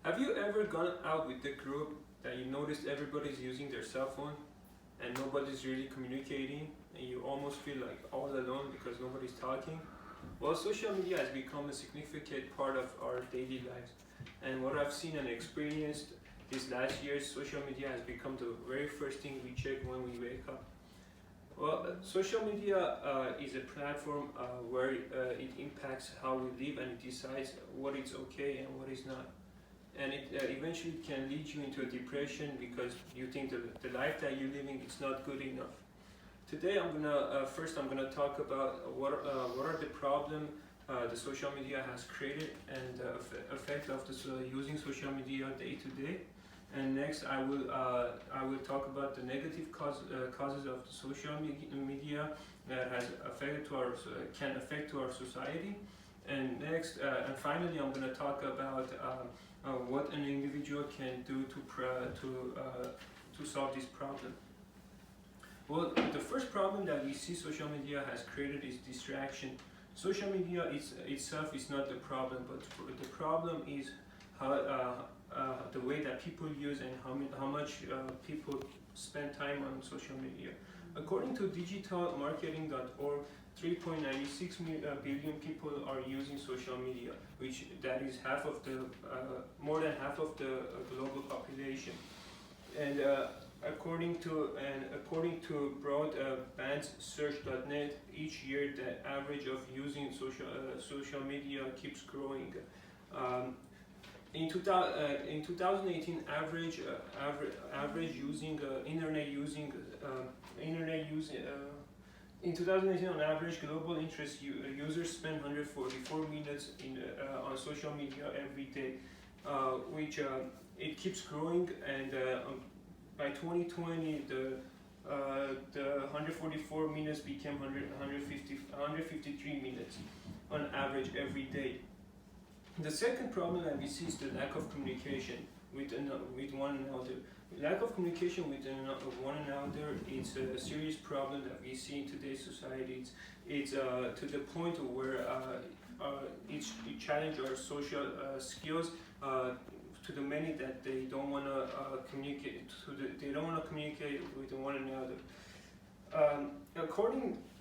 Have you ever gone out with the group that you noticed everybody's using their cell phone and nobody's really communicating and you almost feel like all alone because nobody's talking? Well, social media has become a significant part of our daily lives. And what I've seen and experienced this last year, social media has become the very first thing we check when we wake up. Well, social media is a platform where it impacts how we live and it decides what is okay and what is not. And it eventually can lead you into a depression because you think the life that you're living is not good enough. Today I'm gonna talk about what are the problems the social media has created and the effect of using social media day to day. And next I will talk about the negative causes of the social media that can affect our society. And next and finally I'm going to talk about what an individual can do to solve this problem. Well, the first problem that we see social media has created is distraction. Social media itself is not the problem, but the problem is how the way that people use and how much people spend time on social media. According to digitalmarketing.org, 3.96 billion people are using social media, which that is more than half of the global population. And according to broadbandsearch.net, each year the average of using social media keeps growing. In 2018, average using internet using in 2018 on average, global interest users spend 144 minutes on social media every day, which it keeps growing, and by 2020 the 144 minutes became 153 minutes on average every day. The second problem that we see is the lack of communication with one another. Lack of communication with one another is a serious problem that we see in today's society. It's to the point where it challenges our social skills to the many that they don't want to communicate. They don't want to communicate with one another.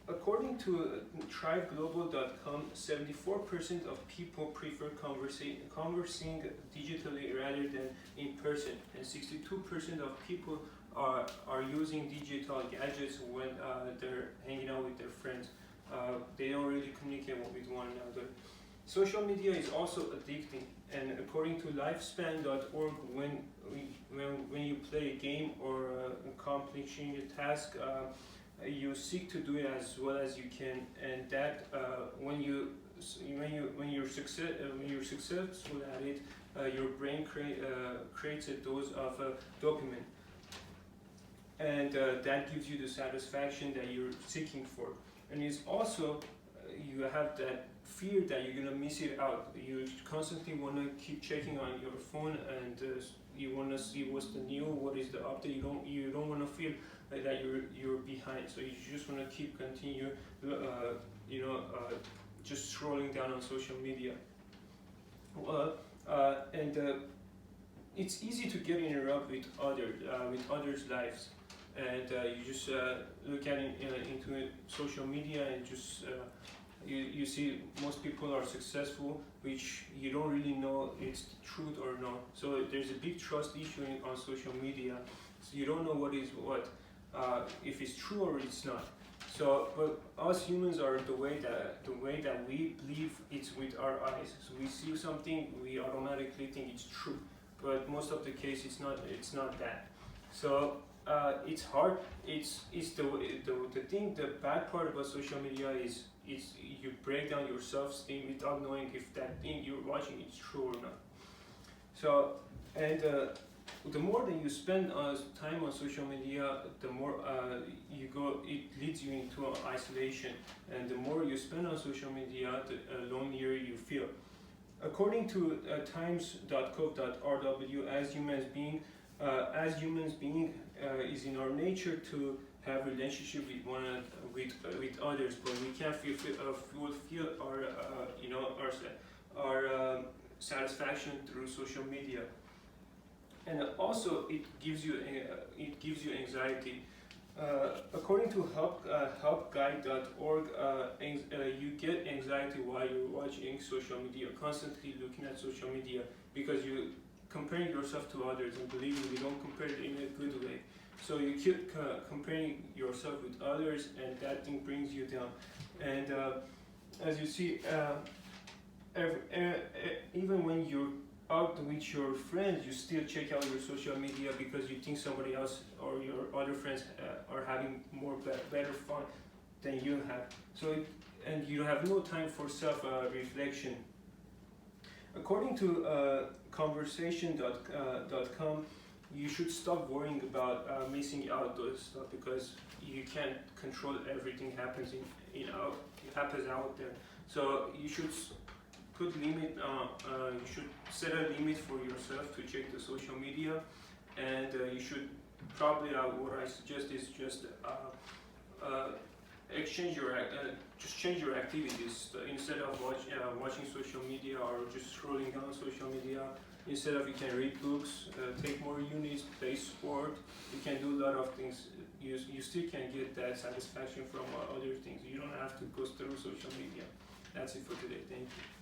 According to ThriveGlobal.com, 74% of people prefer conversing digitally rather than in person, and 62% of people are using digital gadgets when they're hanging out with their friends. They don't really communicate with one another. Social media is also addicting, and according to lifespan.org, when you play a game or accomplishing a task, you seek to do it as well as you can, and that when you're successful at it, your brain creates a dose of dopamine, and that gives you the satisfaction that you're seeking for. And it's also you have that fear that you're gonna miss it out. You constantly want to keep checking on your phone, and you want to see what's the new, what is the update. You don't want to feel like that you're behind, so you just want to continue just scrolling down on social media. And it's easy to get interrupted with others' lives, and you just look at into social media and just you see most people are successful, which you don't really know it's the truth or not. So there's a big trust issue on social media. So you don't know what is what, if it's true or it's not. So, but us humans are the way that we believe it's with our eyes. So we see something, we automatically think it's true, but most of the case it's not that. So it's hard. It's the bad part about social media is you break down your self-esteem without knowing if that thing you're watching is true or not. So, and the more that you spend time on social media, the more it leads you into isolation, and the more you spend on social media, the lonelier you feel. According to times.gov.rw, as humans being, is in our nature to have relationship with others, but we can't feel our satisfaction through social media. And also it gives you anxiety. According to helpguide.org, you get anxiety while you're watching social media, constantly looking at social media, because you comparing yourself to others, and believe me, you don't compare it in a good way. So you keep comparing yourself with others, and that thing brings you down. And as you see, even when you're out with your friends, you still check out your social media because you think somebody else or your other friends are having better fun than you have. And you have no time for self-reflection. According to conversation.com, you should stop worrying about missing out those stuff, because you can't control everything happens happens out there. So you should put limit. You should set a limit for yourself to check the social media, and you should probably what I suggest is just change your activities. Instead of watching social media or just scrolling down social media, instead of, you can read books, take more units, play sport. You can do a lot of things. You still can get that satisfaction from other things. You don't have to go through social media. That's it for today. Thank you.